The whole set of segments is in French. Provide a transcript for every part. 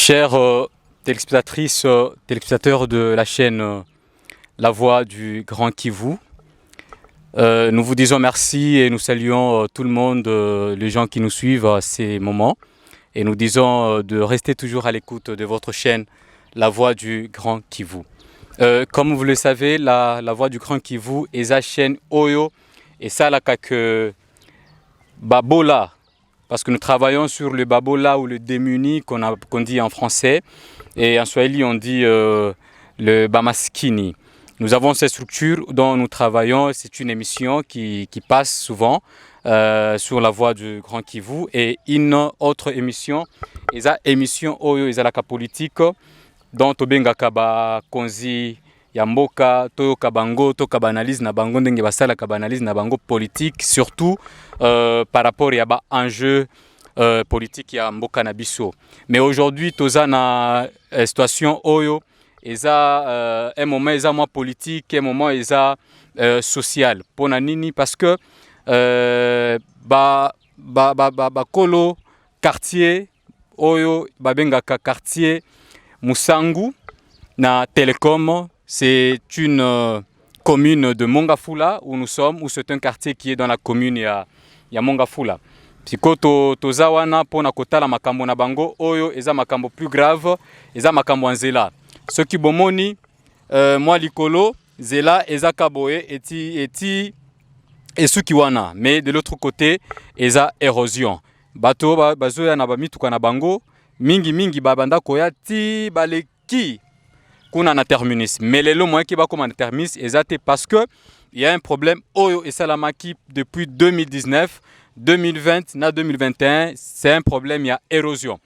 Chers téléspectatrices, téléspectateurs de la chaîne La Voix du Grand Kivu, nous vous disons merci et nous saluons tout le monde, les gens qui nous suivent à ces moments. Et nous disons de rester toujours à l'écoute de votre chaîne La Voix du Grand Kivu. Comme vous le savez, la Voix du Grand Kivu est la chaîne Oyo et ça la que Babola. Parce que nous travaillons sur le babola ou le démuni qu'on dit en français. Et en swahili, on dit le bamaskini. Nous avons ces structures dont nous travaillons. C'est une émission qui passe souvent sur la voie du Grand Kivu. Et une autre émission, c'est l'émission Oyo Ezalaka politique, dont Tobenga Kaba Konzi Yamboka, Toyo Kabango, To Kabanalise Nabango, Ndenge Basala Kabanalise Nabango politique, surtout par rapport à enjeu politique ya Mboka Nabiso. Mais aujourd'hui, toza na situation Oyo, eza un moment eza moins politique, un moment eza social. Pona nini parce que kolo quartier Oyo babengaka quartier Musangu na Télécom. C'est une commune de Mongafula où nous sommes, où c'est un quartier qui est dans la commune ya Mongafula. Siko toza wana pona kotala makambo na bango oyo eza makambo plus grave, eza makambo nzela. Ce qui bomoni moi likolo zela eza kaboye eti esuki wana, mais de l'autre côté eza érosion. Bato bazoya na bamituka na bango mingi babanda koya ti baleki kuna na terminus. Mais lelo moyen ki ba comme na terminus ezate parce que il y a un problème Oyo et Salamaki depuis 2019, 2020 na 2021, c'est un problème, il y a érosion.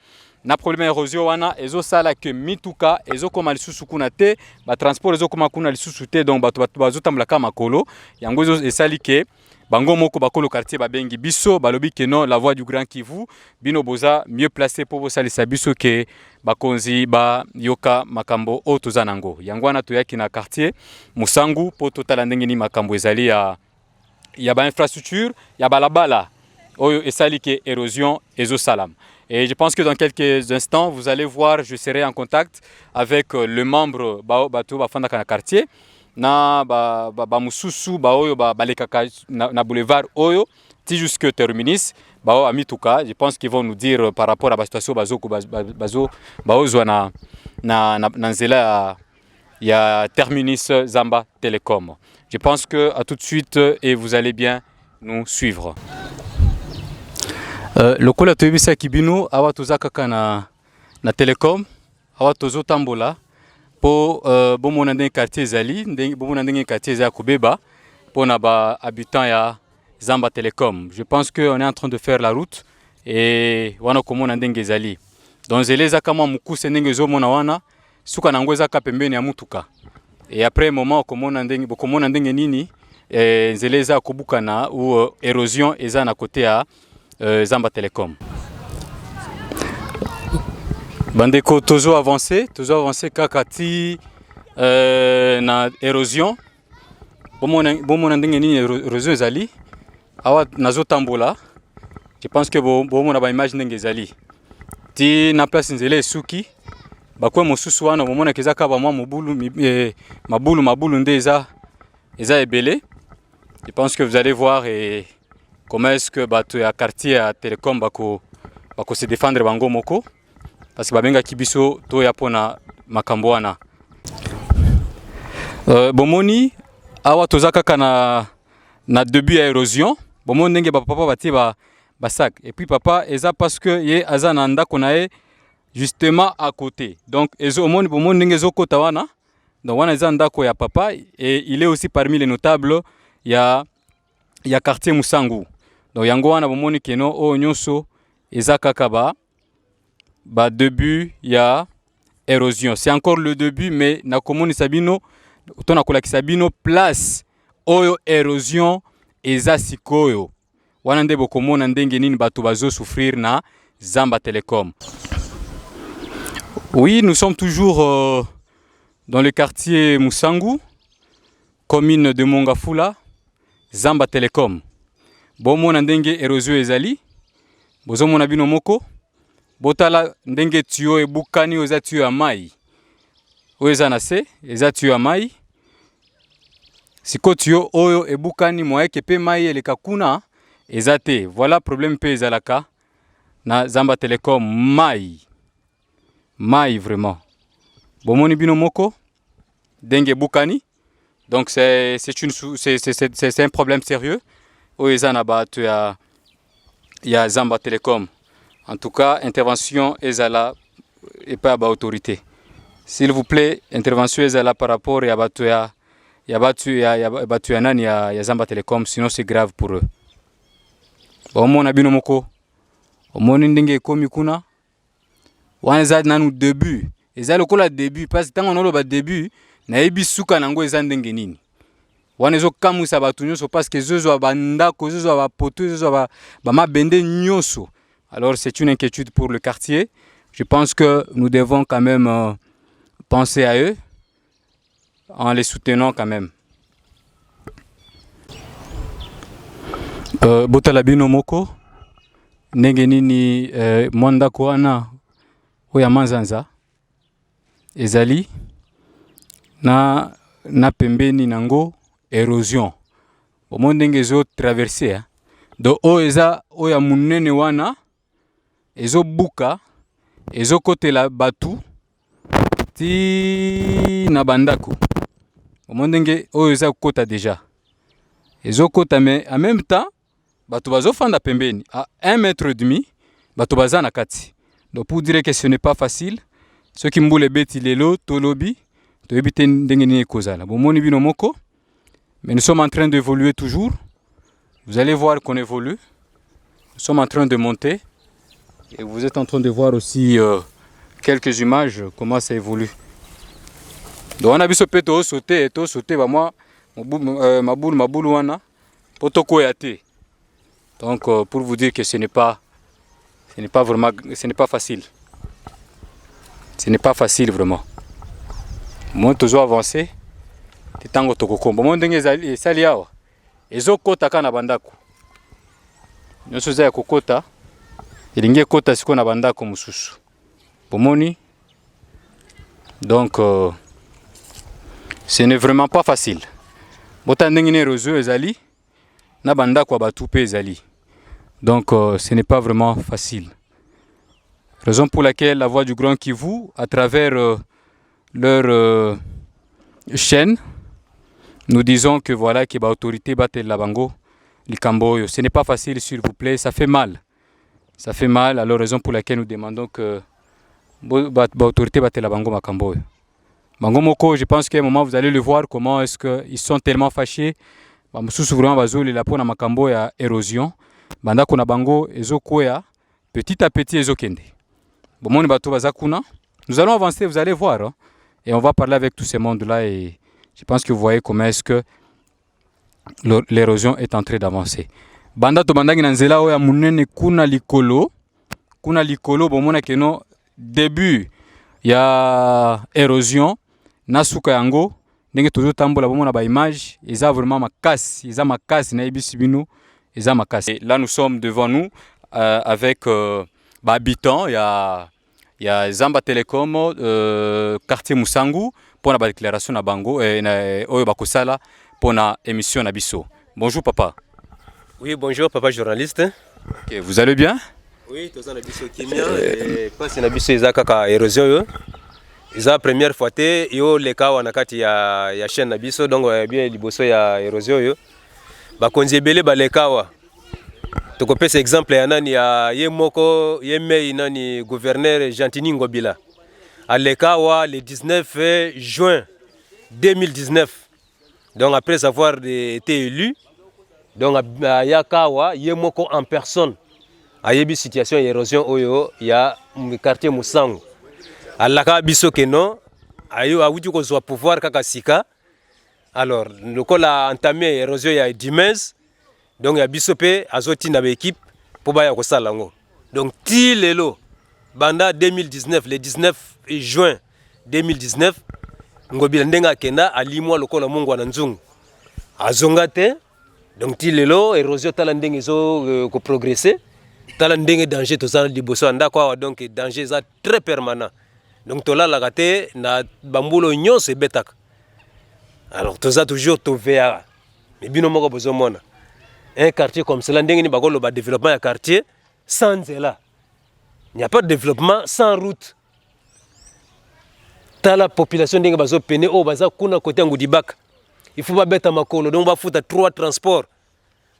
Na problème érosion wana ezo sala que mituka ezo koma lisusu kuna te, ba transport ezo koma kuna lisusu te, donc bato bazo tamlaka makolo yango ezo esali ke bango moko bakolo quartier babengi biso balobi ke non la voix du Grand Kivu bino boza mieux placé pour vous salisa biso ke bakonzi ba yoka makambo o tozanango yango wana toyaki na quartier Musangu po totala ndenge ni makambo ezali ya ba infrastructure ya balabala oyo esali ke érosion ezo salam. Et je pense que dans quelques instants, vous allez voir, je serai en contact avec le membre Bato Bafanda Kana quartier. Na mususu oyo balekaka na boulevard Oyo, ti jusque terminus, amituka. Je pense qu'ils vont nous dire par rapport à la situation bazo na nzela ya terminus Zamba Telecom. Je pense que à tout de suite et vous allez bien nous suivre. Lokola toyebisa kibino awa toza kaka na Telecom awa tozo tambola po bomona ndenge quartier ezali bomona ndenge quartier ezali kobeba pona ba habitants ya Zamba Telecom. Je pense que on est en train de faire la route et wana komona ndenge ezali. Donc zeleza kama mukuse ndenge ezomona wana suka nango ezaka pembeni ya mutuka. Et après un moment komona ndenge nini zeleza kobukana ou érosion eza na côté ya Zamba Telecom. Bandeko tozo avancé kakati na érosion. Bomona ndenge nini érosion ezali. Awa nazo tambola. Je pense que bomona ba image ndenge ezali. Ti na place nzele suki. Bakwe mosusu wana bomona kezaka ba mwa mabulu nde eza ebele. Je pense que vous allez voir et comment est-ce que bato ya quartier à Télécom bako se défendre bango moko parce que babenga kibiso to ya pona makambo wana. Bomoni awa toza kaka na début ya érosion. Bomoni ndenge papa batie ba sac et puis papa eza parce que ye aza na ndako na ye justement à côté. Donc bomoni ndenge zokota wana. Donc wana eza ndako ya papa et il est aussi parmi les notables ya quartier Musangu. Donc yango wana bomoni keno o nyonso eza kaka ba début ya érosion. C'est encore le début mais na komoni sabino to na kolakisa bino place oyo érosion eza sikoyo. Wana nde bokomona ndenge nini bato bazo souffrir na Zamba Telecom. Oui, nous sommes toujours dans le quartier Musangu, commune de Mongafula, Zamba Telecom. Bomona ndenge érosion ezali, bozomona bino moko, botala ndenge tuyau ebukani oza tuyau ya mai oyo eza na se eza tuyau ya mai siko tuyau oyo ebukani moyeke pe mai eleka kuna eza te voilà problème pe ezalaka na Zamba Telecom mai vraiment bomoni bino moko ndenge ebukani donc c'est un problème sérieux oyo eza na bato ya Zamba Telecom. En tout cas, intervention ezala et pas à autorité. S'il vous plaît, intervention ezala par rapport à ya Zamba Telecom, sinon c'est grave pour eux. Bon, mon abino moko, mon ndenge komi kuna, wanza nanu début. Ezala lokola début parce que tant on a le début, na ebi suka nango eza ndenge nini. Wanezo kamusa batu nyonso parce que zozo bandako, zozo ba poto, zozo ba mabende nyonso. Alors c'est une inquiétude pour le quartier. Je pense que nous devons quand même penser à eux en les soutenant quand même. Botalabino moko ndenge nini mwandako wana oya manzanza ezali na pembeni nango érosion. Au ndenge ezo traverser do o eza oya munene wana ezo buka ezo kotela batu ti na bandako. Au ndenge oyo eza kota déjà ezo kota mais en même temps batu bazo fanda pembeni à 1,5 mètre batu baza na kati. Donc pour dire que ce n'est pas facile, ceux qui mboule beti lelo tolobi to ebite ndenge ni kozala. Bomoni bino moko. Mais nous sommes en train d'évoluer toujours. Vous allez voir qu'on évolue. Nous sommes en train de monter. Et vous êtes en train de voir aussi quelques images, comment ça évolue. Donc on a vu ce peu de sauter, bah moi, ma boule wana, potoko yate. Donc pour vous dire que ce n'est pas vraiment, ce n'est pas facile. Ce n'est pas facile vraiment. Moi toujours avancé. Tango tokokomba mo ndenge esali awa ezokota kana bandako nyonso za ya kokota elingi ekota siko na bandako mususu bomoni donc ce n'est vraiment pas facile bota ndenge ne réseau ezali na bandako ya batu pe ezali donc ce n'est pas vraiment facile, raison pour laquelle la Voix du Grand Kivu à travers leur chaîne nous disons que voilà que l'autorité batte la bango likambo. Ce n'est pas facile s'il vous plaît, ça fait mal. Ça fait mal, alors raison pour laquelle nous demandons que l'autorité batte la bango makambo. Bango moko, je pense qu'à un moment vous allez le voir comment est-ce qu'ils sont tellement fâchés. Vraiment bazoli la pona makambo ya érosion. Banda kuna bango ezokoya petit à petit ezokende. Bomoni bato bazakuna. Nous allons avancer, vous allez voir hein, et on va parler avec tout ce monde là et je pense que vous voyez comment est-ce que l'érosion est en train d'avancer. Banda to bandangi na nzela oya munene kuna likolo bomona keno début ya érosion na suka yango ndenge tozo tambola bomona ba image eza vraiment makasi na ebisi bino eza makasi. Là nous sommes devant nous avec ba habitants ya Zamba Telecom quartier Musangu pour la déclaration na bango oyo bakosala pour la émission na biso. Bonjour papa. Oui, bonjour papa journaliste. Okay, vous allez bien? Oui, tous na biso kimia et passe na biso ezaka ka érosion yo. Eza première fois te yo leka wana kati ya chaîne na biso donc bien liboso ya érosion yo. Ba konzebele ba lekawa. Tokopesa exemple ya nani ya ye moko ye mei nani gouverneur Gentini Ngobila. À Lekawa le 19 juin 2019. Donc après avoir été élu, donc à Yakawa, Yemoko en personne, a yebi situation d'érosion oyo ya quartier Musangu. À Laka biso keno, ayo a wuti ko zo pouvoir kaka sika. Alors, le col a entamé l'érosion ya dimanche. Donc ya biso pe azoti na équipe pour ba ya ko salango. Donc ti lelo banda 2019 le 19 juin 2019 Ngobila ndenga kenda alimwa lokola mungu na nzungu azonga te donc ti lelo érosion tala ndenge zo ko progresser tala ndenge danger to ça liboso ndako donc danger ça très permanent donc to la raté na bambulo nyonso betaka alors to ça toujours to VA mais bino moko bozo mona un quartier comme cela ndenge ni bakolo ba développement ya quartier sans nzela il n'y a pas de développement sans route tala population ndenge bazo pene o baza kuna côté ngudibaka il faut pas beta makolo donc ba futa 3 transports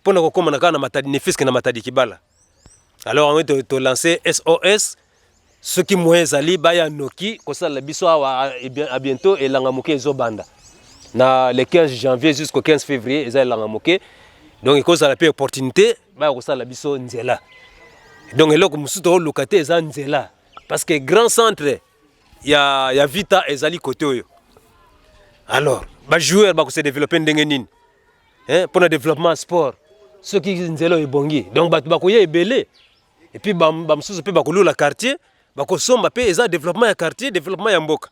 pour ne kokoma na kana matadi ne fiske na matadi kibala. Alors on va te lancer SOS ceux qui moyens ali baya noki ko ça la biso à bientôt et langamuke zobanda na le 15 janvier jusqu'au 15 février ils langamuke donc cause ça la peu opportunité ba ko ça la biso nzela donc eloko musuto lokate za nzela parce que grand centre ya vita ezali côté oyo alors ba joueur ba ko se développer ndenge nini hein pour le développement sport ceux qui nzela ebongi donc ba ko ye ebele et puis bamsusu pe bakolula quartier bakosomba pe eza développement ya quartier développement ya mboka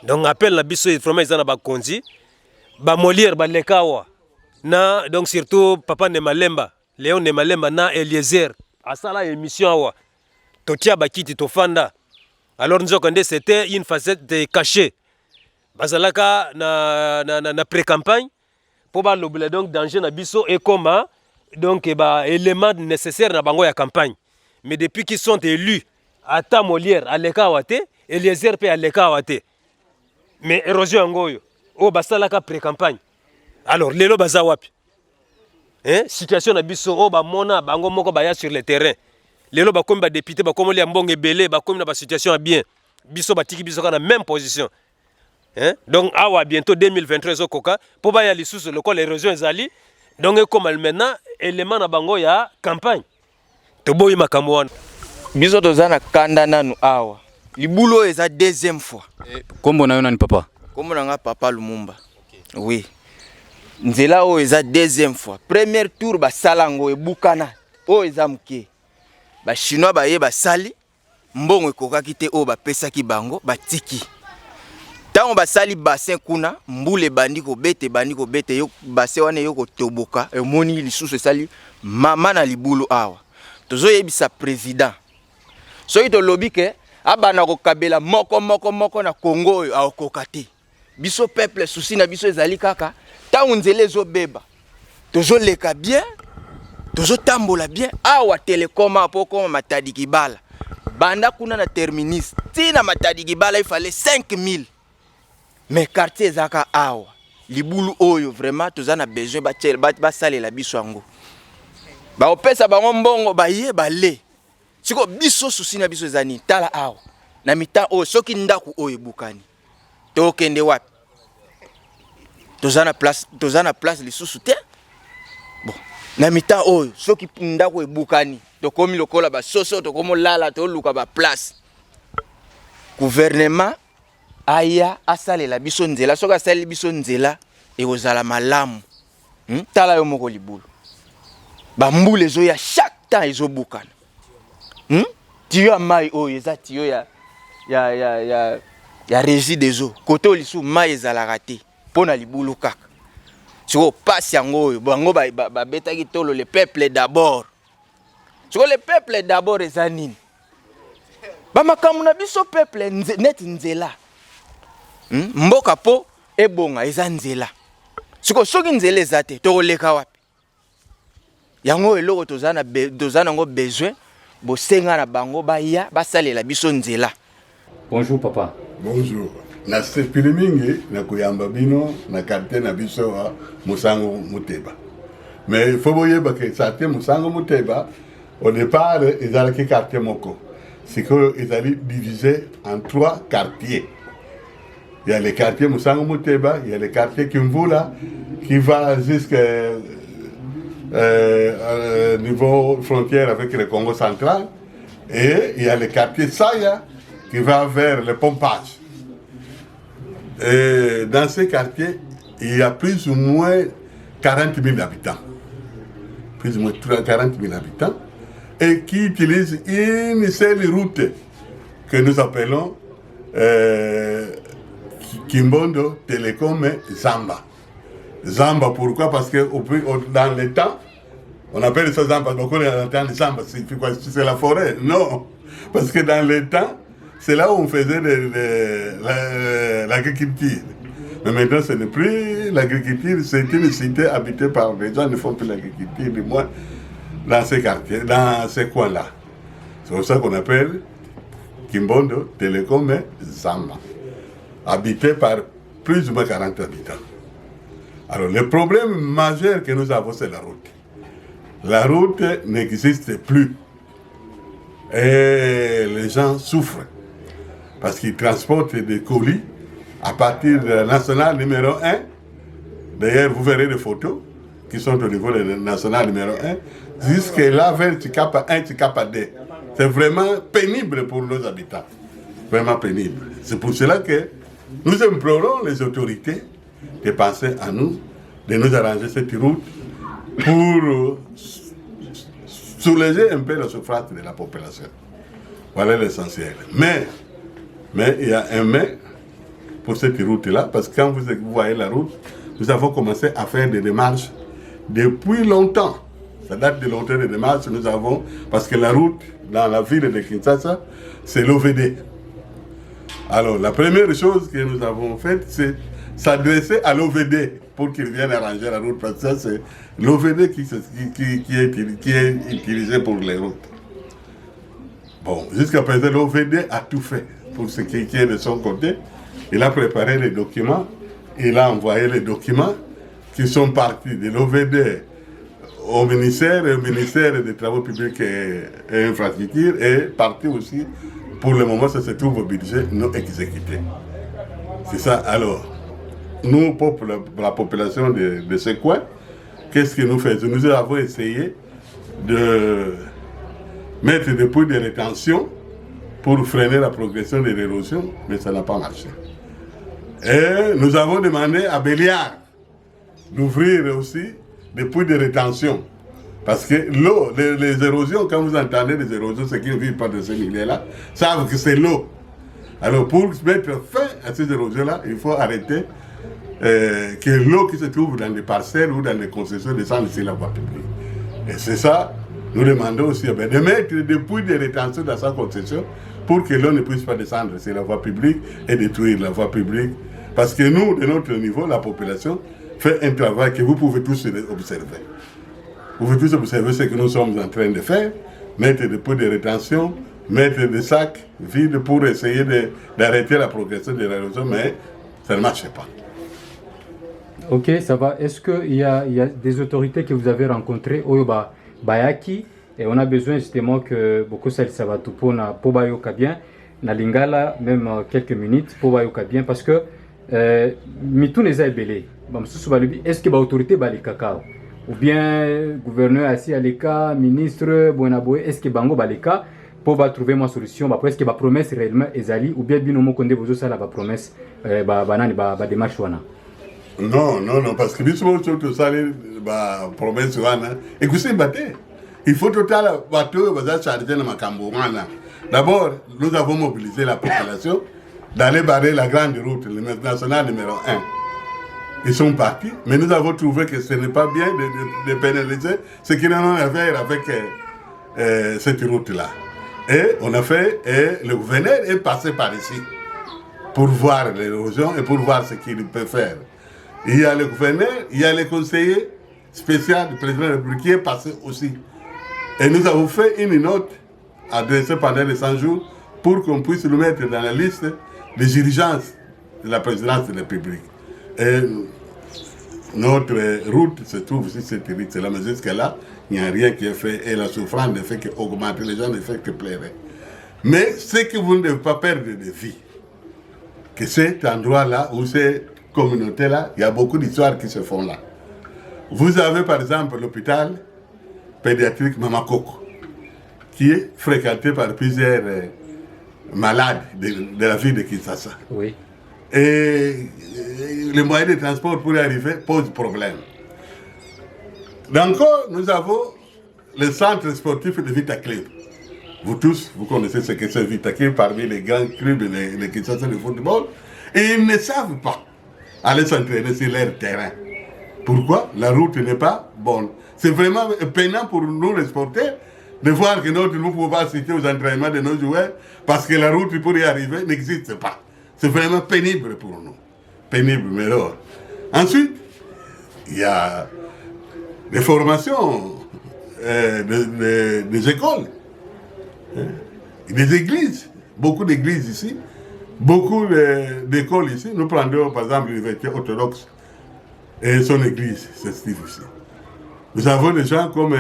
donc appel na biso vraiment eza na bakonzi ba Molière ba lekawa na donc surtout papa Nemalemba Léon Nemalemba na Eliezer asala émission awa totia bakiti tofanda alors nzoko nde c'était une facette de cachée bazalaka na pré-campagne pour ba lobela donc danger na biso et comment donc ba élément nécessaire na bango ya campagne mais depuis qu'ils sont élus ata Molière aleka wate Eliezer pe aleka wate mais érosion ngoyo o basalaka pré-campagne alors lelo baza wapi hein situation na biso o ba mona bango moko baya sur le terrain lelo ba komi ba député ba komi ya mbonge belé ba komi na ba situation bien biso batiki biso kana même position hein donc awa bientôt 2023 okoka po ba ya lisusu lokol érosion ezali donc comme maintenant élément na bango ya campagne to boyi makambo wana biso tozana kanda nanu awa libulo eza deuxième fois kombo na yo nani papa kombo na nga papa Lumumba oui nzela o eza deuxième fois premier tour ba salango ebukana o eza mke ba chinois ba ye ba sali mbongo ekokaki te o ba pesaki bango batiki tango basali bassin kuna mbule bandi ko bete yo bassin wana yo ko toboka emoni lisusu sali mama na libulu awa tozo yebisa président soki to lobi ke abana ko kabela moko na Congo oyo akoka te biso peuple souci na biso ezali kaka tango nzele zo beba tozo leka bien tozo tambola bien awa telecom apoko matadi kibala banda kuna na terminus tina matadi kibala il fallait 5000 mais quartier zaka awa libulu oyo vraiment tozana besoin ba salela biso yango ba opesa bango mbongo ba ye ba le siko biso souci na biso ezani tala awa na mita o soki ndaku oyo bukani to kende wapi tozana place lisusu te bon na mita oyo soki ndaku ebukani to komi lokola ba soso to komo lala to luka ba place gouvernement aya asalela biso nzela soka asali biso nzela ekozala malamu tala yo moko libulu ba mbule zo ya chaque temps ezobukana tiyo ya mai oyo eza tiyo ya régie des eaux koto lisu mai ezalaka te pona libulu kaka siko pasi yango oyo bango babetaki tolo le peuple d'abord siko le peuple d'abord eza nini bamakambo na biso peuple neti nzela mboka po ebonga eza nzela siko soki nzela eza te tokoleka wapi yango eloko tozana ngo besoin bosenga na bango baya basalela biso nzela. Bonjour papa. Bonjour. Na sepili mingi na kuyamba bino na quartier na biso wa Musango Muteba. Mais il faut boyeba que quartier Musango Muteba au départ ils allaient quartier moko. C'est que ils allaient diviser en 3 quartiers. Il y a le quartier Musango Muteba, il y a le quartier Kimvula qui va jusqu'à niveau frontière avec le Congo central, et il y a le quartier Saya qui va vers le pompage. Et dans ce quartier, il y a plus ou moins 40 000 habitants. Plus ou moins 40 000 habitants, et qui utilisent une seule route que nous appelons Kimbondo, Télécom et Zamba. Zamba, pourquoi? Parce que dans le temps, On appelle ça Zamba, beaucoup entendent Zamba, c'est la forêt. Non, parce que dans le temps, c'est là où on faisait l'agriculture. Mais maintenant, ce n'est plus l'agriculture, c'est une cité habitée par des gens qui ne font plus l'agriculture, du moins dans ces quartiers, dans ces coins-là. C'est pour ça qu'on appelle Kimbondo, Télécom et Zamba, habité par plus ou moins 40 habitants. Alors, le problème majeur que nous avons, c'est la route. La route n'existe plus. Et les gens souffrent parce qu'ils transportent des colis à partir de la nationale numéro 1. D'ailleurs, vous verrez des photos qui sont au niveau de la nationale numéro 1, jusque là vers Tchikapa 1, Tchikapa 2. C'est vraiment pénible pour nos habitants. Vraiment pénible. C'est pour cela que nous implorons les autorités de penser à nous, de nous arranger cette route pour soulager un peu la souffrance de la population. Voilà l'essentiel. Mais il y a un mais pour cette route-là, parce que quand vous voyez la route, nous avons commencé à faire des démarches depuis longtemps. Ça date de longtemps des démarches, nous avons, parce que la route dans la ville de Kinshasa, c'est l'OVD. Alors, la première chose que nous avons faite, c'est s'adresser à l'OVD pour qu'ils viennent arranger la route, parce que ça, c'est l'OVD qui est utilisé pour les routes. Bon, jusqu'à présent, l'OVD a tout fait pour ce qui est de son côté. Il a préparé les documents, il a envoyé les documents qui sont partis de l'OVD au ministère des Travaux publics et infrastructures, et parti aussi, pour le moment, ça se trouve au budget non exécuté. C'est ça. Alors, nous, la population de ce coin, qu'est-ce que nous faisons? Nous avons essayé de mettre des puits de rétention pour freiner la progression de l'érosion, mais ça n'a pas marché. Et nous avons demandé à Béliard d'ouvrir aussi des puits de rétention. Parce que l'eau, les érosions, quand vous entendez les érosions, ceux qui ne vivent pas de ce milieu-là savent que c'est l'eau. Alors pour mettre fin à ces érosions-là, il faut arrêter que l'eau qui se trouve dans les parcelles ou dans les concessions descende sur la voie publique. Et c'est ça, nous demandons aussi de mettre des puits de rétention dans sa concession pour que l'eau ne puisse pas descendre sur la voie publique et détruire la voie publique. Parce que nous, de notre niveau, la population, fait un travail que vous pouvez tous observer. Vous pouvez tous observer ce que nous sommes en train de faire, mettre des puits de rétention, mettre des sacs vides pour essayer d'arrêter la progression de l'érosion, mais ça ne marche pas. Ok, ça va. Est-ce qu'il y a des autorités que vous avez rencontrées au Bayaki, et on a besoin justement que beaucoup de ça va tout pour Bayoka bien, na Lingala, même quelques minutes pour Bayoka bien, parce que Mitou n'est pas belé. Est-ce que l'autorité va les cacao? Ou bien gouverneur assis à l'écart, ministre, Bonaboé, est-ce que Bango va les cas pour trouver une solution? Est-ce que la promesse réellement est allée? Ou bien Binomo Konde vous ça la promesse, démarche wana? Non, parce que bisous tout ça, la promesse wana. Écoutez, il faut total bateau va charger dans Makambo wana. D'abord, nous avons mobilisé la population d'aller barrer la grande route, le national numéro 1. Ils sont partis, mais nous avons trouvé que ce n'est pas bien de pénaliser ce qu'ils en ont à faire avec cette route-là. Et on a fait, et le gouverneur est passé par ici pour voir l'érosion et pour voir ce qu'il peut faire. Il y a le gouverneur, il y a le conseiller spécial du président de la République qui est passé aussi. Et nous avons fait une note adressée pendant les 100 jours pour qu'on puisse nous mettre dans la liste des urgences de la présidence de la République. Et notre route se trouve aussi cette route-là, mais jusque-là, il n'y a rien qui est fait et la souffrance ne fait qu'augmenter, les gens ne fait que pleurer. Mais ce que vous ne devez pas perdre de vue, que cet endroit-là ou cette communauté-là, il y a beaucoup d'histoires qui se font là. Vous avez par exemple l'hôpital pédiatrique Mamakoko, qui est fréquenté par plusieurs malades de la ville de Kinshasa. Oui. Et les moyens de transport pour y arriver posent problème. Encore, nous avons le centre sportif de Vitaclub. Vous tous, vous connaissez ce que c'est Vitaclub parmi les grands clubs et les Kinshasa de football. Et ils ne savent pas aller s'entraîner sur leur terrain. Pourquoi? La route n'est pas bonne. C'est vraiment peinant pour nous les sportifs de voir que nous ne pouvons pas assister aux entraînements de nos joueurs parce que la route pour y arriver n'existe pas. C'est vraiment pénible pour nous. Pénible, mais alors. Ensuite, il y a des formations, des écoles, des églises, beaucoup d'églises ici, beaucoup d'écoles ici. Nous prenons par exemple l'université orthodoxe et son église, c'est Steve ici. Nous avons des gens comme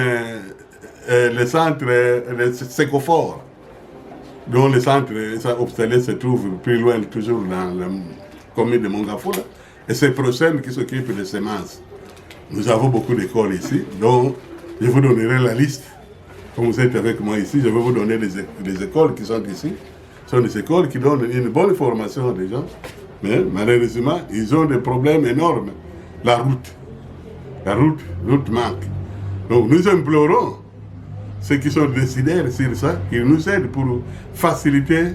le centre, le Sécophore, dont le centre hospitalier se trouve plus loin, toujours dans la commune de Mongafula, et c'est Procène qui s'occupe des semences. Nous avons beaucoup d'écoles ici, donc je vous donnerai la liste. Comme vous êtes avec moi ici, je vais vous donner les écoles qui sont ici. Ce sont des écoles qui donnent une bonne formation à des gens, mais malheureusement, ils ont des problèmes énormes. La route manque. Donc nous implorons ceux qui sont décideurs sur ça, qu'ils nous aident pour faciliter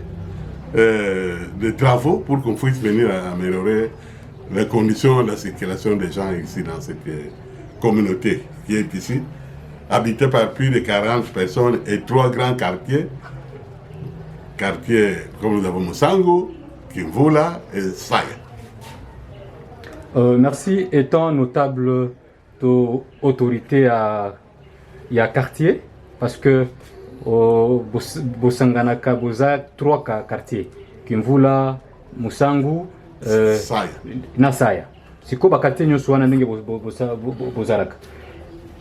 des travaux pour qu'on puisse venir à améliorer les conditions de la circulation des gens ici dans cette communauté qui est ici, habitée par plus de 40 personnes et 3 grands quartiers. Quartiers comme nous avons Musangu, Kimvula et Saya. Merci. Étant notable d'autorité à quartier, parce que Bosanganaka Boza 3 quartiers, Kimvula, Musangu, Nasaya. C'est quoi quartier Nyoswana Nenge Bozaraka?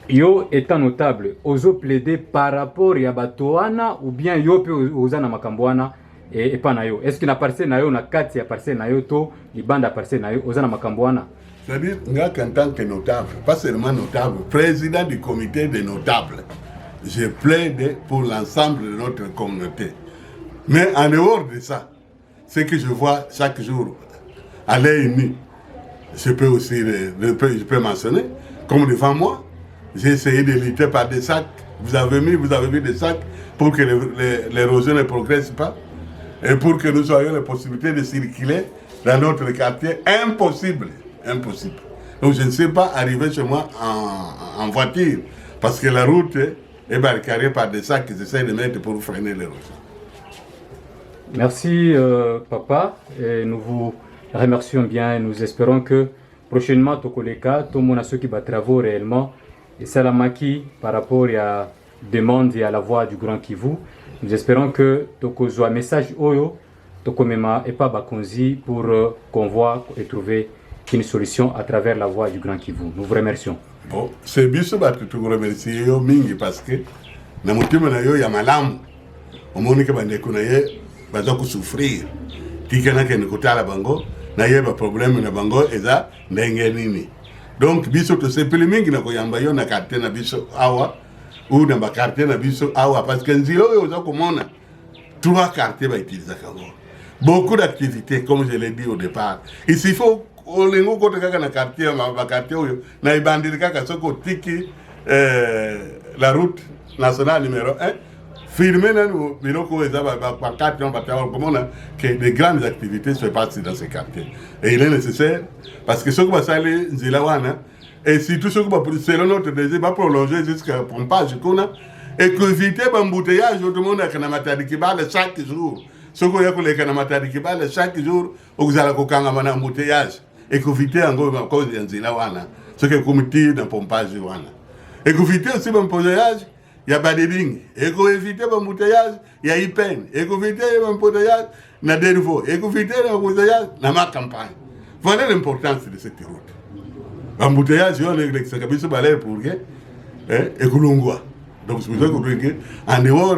Yo étant notable, ozo plaider par rapport à Batoana ou bien yo pe ozana makambwana et pas nayo. Est-ce qu'il appartient nayo na kati appartient nayo to libanda appartient nayo ozana makambwana? C'est-à-dire, en tant que notable, pas seulement notable, président du comité des notables, je plaide pour l'ensemble de notre communauté. Mais en dehors de ça, ce que je vois chaque jour à l'œil nu, je peux aussi je peux mentionner, comme devant moi, j'ai essayé de lutter par des sacs. Vous avez vu des sacs pour que l'érosion ne progresse pas et pour que nous ayons la possibilité de circuler dans notre quartier. Impossible. Donc je ne sais pas arriver chez moi en voiture parce que la route est barricadée par des sacs qu'ils essaient de mettre pour freiner l'érosion. Merci papa, et nous vous remercions bien et nous espérons que prochainement Tokoleka, tout le monde a ceux qui va travaux réellement et Salamaki par rapport à la demande et à la voix du Grand Kivu. Nous espérons que Tokozo un message Oyo, Tokomema et pas Bakonzi pour qu'on voit et trouver une solution à travers la voix du Grand Kivu. Nous vous remercions. Bon, c'est bien ce que tu remercies yo mingi parce que na mutima na yo ya malamu. Omonika bandeko na ye baza ko souffrir. Tikana ke nikutala bango na ye ba problème na bango eza ndenge nini. Donc biso to sepeli mingi na koyamba yo na quartier na biso awa ou na ba quartier na biso awa parce que nzilo yo za komona 3 quartiers ba utiliser kango. Beaucoup d'activités comme je l'ai dit au départ. Ici il faut olingo kote kaka na quartier ba quartier oyo na ibandiri kaka soko tiki la route nationale numéro 1 filmer dans biloko eza ba quartier on va komona que de grandes activités se passent dans ces quartiers et il est nécessaire parce que soko basali nzila wana et surtout soko ba selon notre désir va prolonger jusqu'à pompage kuna et que éviter l'embouteillage tout le monde a na matadi kibale chaque jour soko ya koleka na matadi kibale chaque jour okuzala kokanga mana embouteillage et que éviter encore à cause de nzila wana ce que comité dans pompage wana et que éviter aussi l'embouteillage il y a badebing et que éviter l'embouteillage il y a ipen et que éviter l'embouteillage na dervo et que éviter l'embouteillage na ma campagne. Voilà l'importance de cette route. L'embouteillage on est que kabisa balai pour que et kulungwa. Donc c'est pour ça que en dehors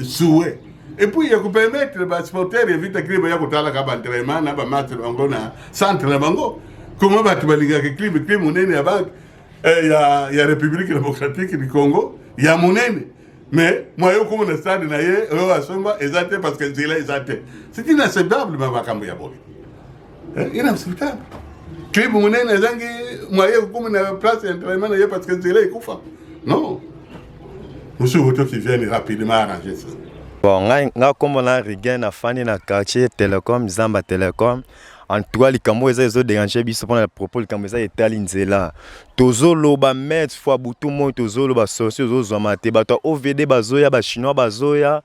souhait et puis il y a que permettre les sporteurs éviter que ya kutala ka entraînement na ba match bango na centre na bango. Comment va tu baliga que club monene ya bank il y a République démocratique du Congo, il y a monene. Mais moi yo comme na stade na ye yo asomba ezate parce que nzela ezate. C'est inacceptable ma bakambo ya boli. Inacceptable. Club monene zangi moi yo comme na place d'entraînement na ye parce que nzela ekufa. Non. Monsieur Voto qui vient rapidement arranger ça. Bon, nga comme on a regain na fani na quartier Télécom, Zamba Télécom. en tout cas likambo eza ezo déranger biso mpona propos likambo eza etali nzela tozoloba maître fois butu moi tozoloba solution tozozwama te bato ya OVD bazoya bachinois bazoya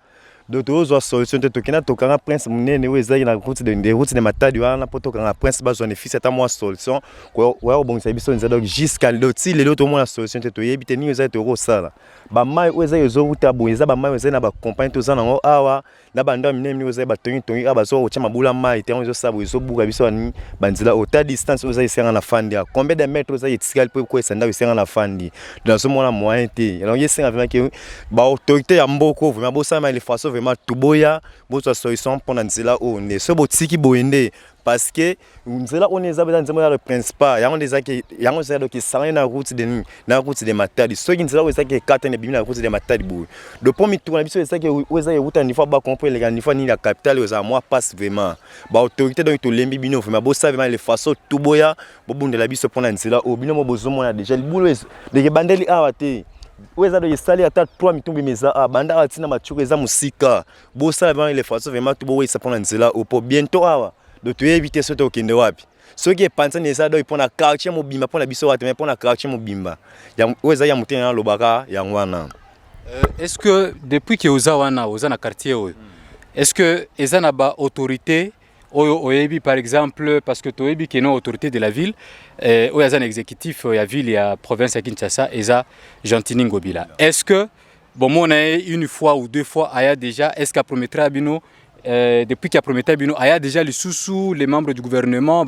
donc tozozwa solution te tokenda tokanga prince monene oyo ezalaki na route de matadi wana mpo tokanga prince bazwa nefisi ata mwa solution koya kobongisa biso nzela donc jusqu'à lelo ti lelo tomona solution te toyebi te nini ezali tokosala bamai oyo ezali ezowuta boye eza bamai oyo ezali na bacompagne toza nango awa na bandako minene mingi oyo ezali batongitongi awa bazoka kotya mabula mai te yango ezosala boye ezobuka biso bani banzela ota distance oyo ezali esengana na fandi combien de mètres oyo ezali etikali mpo ekwesa ndako esengana na fandi nazomona moyen te alors yesenga vraiment ke baautorité ya mboka vraiment bosalama ile façon vraiment tuboya bozwa solution mpona nzela oyo nde so botiki boye nde parce que nzela on eza beza nzela le principal yango eza ke yango eza donc esangani na route de nuit na route de matadi soki nzela oyo eza ke kata ne bimi na route de matadi boye le premier tour na biso eza ke oyo eza route ni fois ba comprendre les niveau ni la capitale oyo moi passe vraiment ba autorité donc to lembi bino vraiment bo sa vraiment le façon tuboya bo bundela biso pona nzela oyo bino mo bozomona déjà libulo de bandeli awa te oyo eza donc esali ata 3 mitumbi meza banda atina machuko eza musika bo sa vraiment le façon vraiment tuboya pona nzela oyo po bientôt awa donc tu éviter ce to kende wapi ce qui est pensé neza do ipona quartier mobimba pona biso wate mais pona quartier mobimba ya oza ya mutena na lobaka ya ngwana est-ce que depuis que oza na quartier oyo est-ce que eza na ba autorité oyo oyebi par exemple parce que toyebi que non autorité de la ville oyo eza na exécutif ya ville ya province ya Kinshasa eza Gentini Ngobila est-ce que bon mon une fois ou deux fois aya déjà est-ce qu'a promettra bino depuis qu'il a promis Bino, il y a déjà les sous les membres du gouvernement,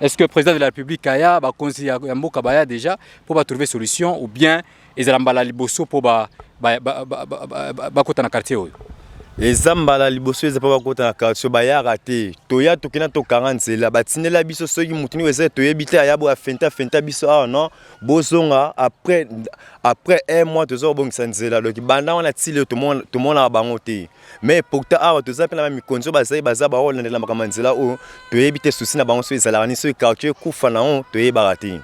est-ce que le président de la République a conseillé à déjà pour trouver solution ou bien ils ont la liboso pour côté dans quartier. ezambala liboso eza pa bakota na quartier bayaka te toya tokena to 40 la batinela biso soki mutuni weze toyebita yabo afenta biso ah non bozonga après un mois tozo bongisa nzela donc banda on a tile tout le monde a bango te mais pourtant awa toza pe na mikonzo bazai bazaba o landela makamanzela o toyebite souci na bango so ezala ni so quartier kufa na on toyeba te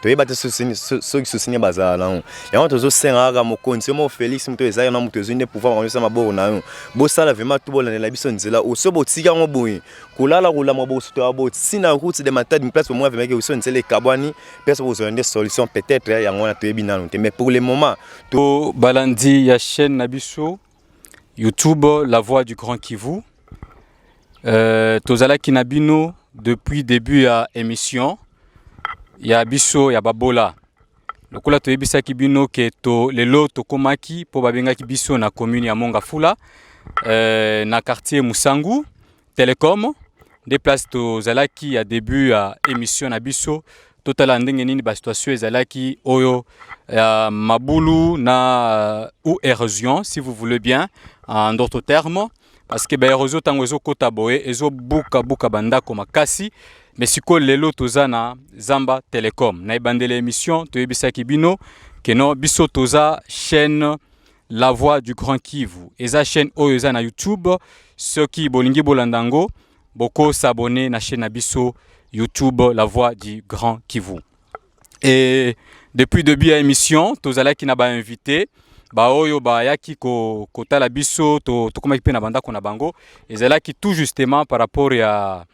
toyeba te ceux qui soucient bazala yango tozo senga mokonzi mo Félix muto ezali na muto zinde pouvoir ngomisa maboko na yo bosala vraiment tout bolandela biso nzela o so botika ngo boye kulala mo boso to abo sina route de matadi une place pour moi vraiment que so nzela kabwani personne vous avez des solutions peut-être yango na toyebi nanu te mais pour le moment to balandi ya chaîne na biso YouTube La Voix du Grand Kivu tozala kinabino depuis début à émission ya biso ya babola lokola toyebisa ki bino ke to lelo tokomaki po babengaki biso na commune ya Mongafula na quartier Musangu Telecom des places tozalaki ya début ya émission na biso totala ndenge nini ba situation ezalaki oyo ya mabulu na ou érosion si vous voulez bien en d'autres termes parce que ba érosion tango ezo kota boye ezo buka bandako makasi mais siko lelo toza na Zamba Telecom na ebandele émission toyebisaki bino que no biso toza chaîne La Voix du Grand Kivu eza chaîne oyo eza na YouTube ceux qui bolingi bolandango boko s'abonner na chaîne na biso YouTube La Voix du Grand Kivu et depuis début à émission tozalaki na ba invité ba oyo ba yaki ko tala biso to komaki pe na bandako na bango ezalaki tout justement par rapport ya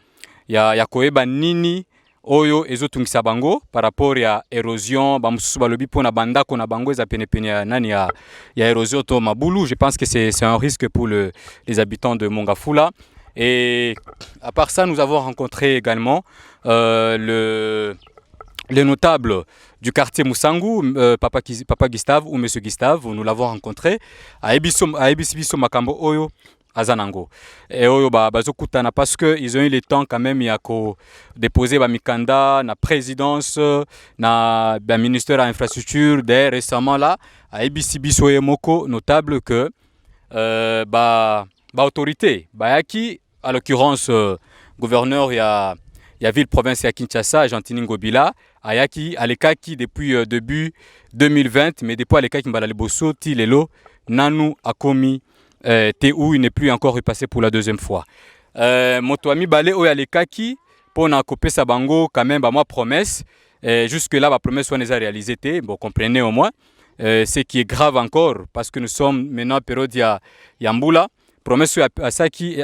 koeba nini oyo ezotungisa bango par rapport ya érosion ba mususu balobi pona bandako na bango eza penepene ya nani ya érosion to mabulu je pense que c'est un risque pour les habitants de Mongafula et à part ça nous avons rencontré également les notables du quartier Musangu, Papa Gustave ou Monsieur Gustave, nous l'avons rencontré à Ebiso Makambo Oyo Azanango. Et Oyo Bazokutana parce que ils ont eu le temps quand même il y a déposer mikanda na présidence na ministère de l'infrastructure dès récemment là à Ebisi Biso Yemoko notable que autorité yaki à l'occurrence gouverneur il y a ville province ya Kinshasa Gentini Ngobila ayaki alekaki depuis début 2020 mais depuis alekaki mbala liboso ti lelo nanu akomi te où il n'est plus encore repassé pour la deuxième fois moto ami balé oyo alekaki pona kopesa bango quand même moi promesse jusque là ba promesse on les a réalisé te bon comprenez au moins ce qui est grave encore parce que nous sommes maintenant période ya mbula promesse à ça qui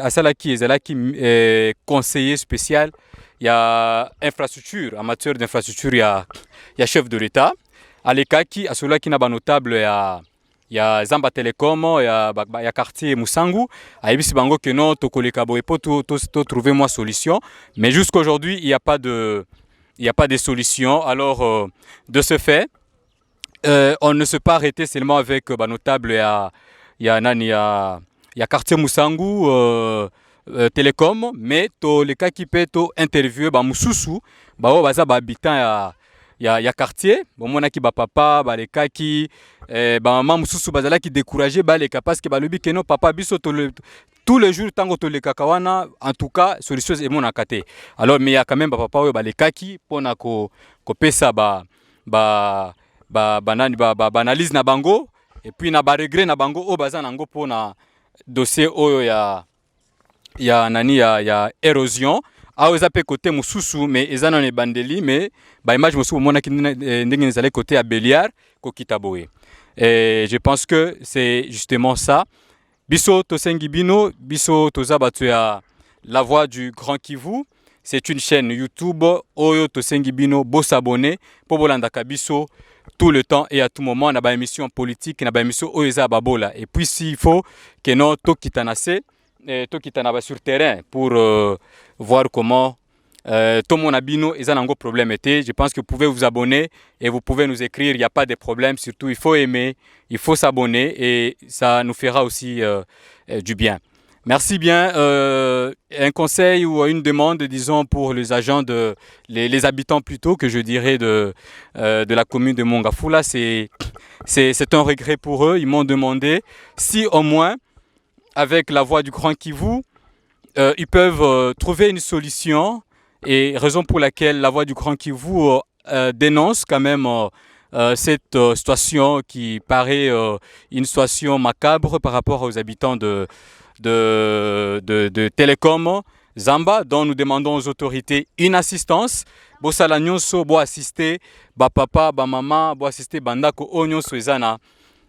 conseiller spécial. Il y a infrastructure, en matière d'infrastructure, il y a chef de l'État. À l'Ekaki, à ceux-là qui n'a pas notable, il y a Zamba Telecom, il y a quartier Musangu. À Ibisi Bango que non, Tokolekabo et pour trouver moi solution. Mais jusqu'à aujourd'hui, il n'y a pas de solution. Alors, de ce fait, on ne se pas arrêter seulement avec notable, il y a quartier Musangu. Télécom, mais tous les cas qui peuvent interviewer mususu baza habitants ya quartier bomona ki ba papa ba les cas qui maman mususu bazala qui décourager ba les cas parce que ba lobi que non papa biso tous les jours tango to les kakawana en tout cas solution est mon akate. Alors mais il y a quand même ba papa ba les cas qui pona ko pesa analyse na bango et puis na ba regret na bango o baza nango pona dossier oyo ya érosion aweza pe côté mususu mais ezana ne bandeli mais ba image mususu mona ki ndenge nzale côté à Béliard ko kitaboé et je pense que c'est justement ça biso tosengi bino biso tozabatu ya La Voix du Grand Kivu. C'est une chaîne YouTube oyo tosengi bino bo s'abonner po bolanda kabiso tout le temps et à tout moment na ba émission politique na ba émission oyo babola et puis s'il faut que non to kitanase to kitana sur terrain pour voir comment tout mon abino ils ont un gros problème été. Je pense que vous pouvez vous abonner et vous pouvez nous écrire, il n'y a pas de problème, surtout il faut aimer, il faut s'abonner et ça nous fera aussi du bien. Merci bien. Un conseil ou une demande, disons, pour les agents, les habitants plutôt, que je dirais de la commune de Mongafula, c'est un regret pour eux. Ils m'ont demandé si au moins avec La Voix du Grand Kivu, ils peuvent trouver une solution et raison pour laquelle La Voix du Grand Kivu dénonce quand même cette situation qui paraît une situation macabre par rapport aux habitants de Télécom Zamba, dont nous demandons aux autorités une assistance. Bosala nyonso bo assister ba papa ba maman bo assister bandako onyonso ezana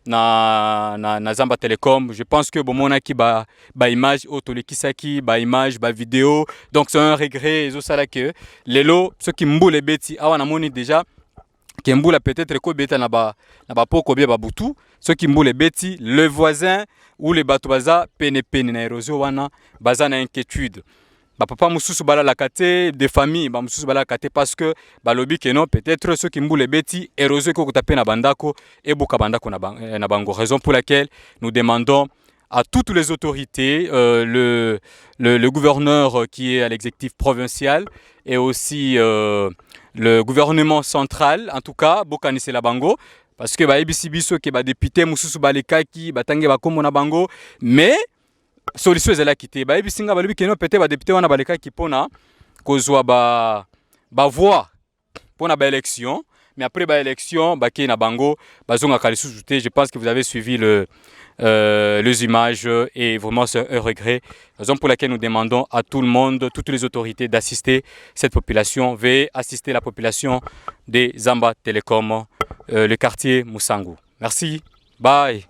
na Zamba Telecom. Je pense que bomona ki ba image otolekisaki ba image ba vidéo, donc c'est un regret ezo sala que lelo ceux qui mbule beti awa na moni déjà qui mbula peut-être ko beta na ba poko bia ba butu ceux qui mbule beti le voisin ou les bato baza pene na érosion wana baza na inquiétude. Papa mususu bala la kate des familles ba mususu bala kate parce que balobi que non peut-être ceux qui mbule beti érosion ko taper na bandako et boka bandako na bango, raison pour laquelle nous demandons à toutes les autorités, le gouverneur qui est à l'exécutif provincial et aussi le gouvernement central, en tout cas bokanise la bango parce que ba ebisi biso ke ba député mususu balekaki batange bakombo na bango, mais solution ezala kité ba ebisinga balobi ke non peut-être ba député wana balekaki pona kozwa ba voix pona ba élection, mais après ba élection ba ke na bango bazonga kalisusu te. Je pense que vous avez suivi les images et vraiment c'est un regret, raison pour laquelle nous demandons à tout le monde, toutes les autorités d'assister cette population, veuillez assister la population des Zamba Telecom, le quartier Musangu. Merci, bye.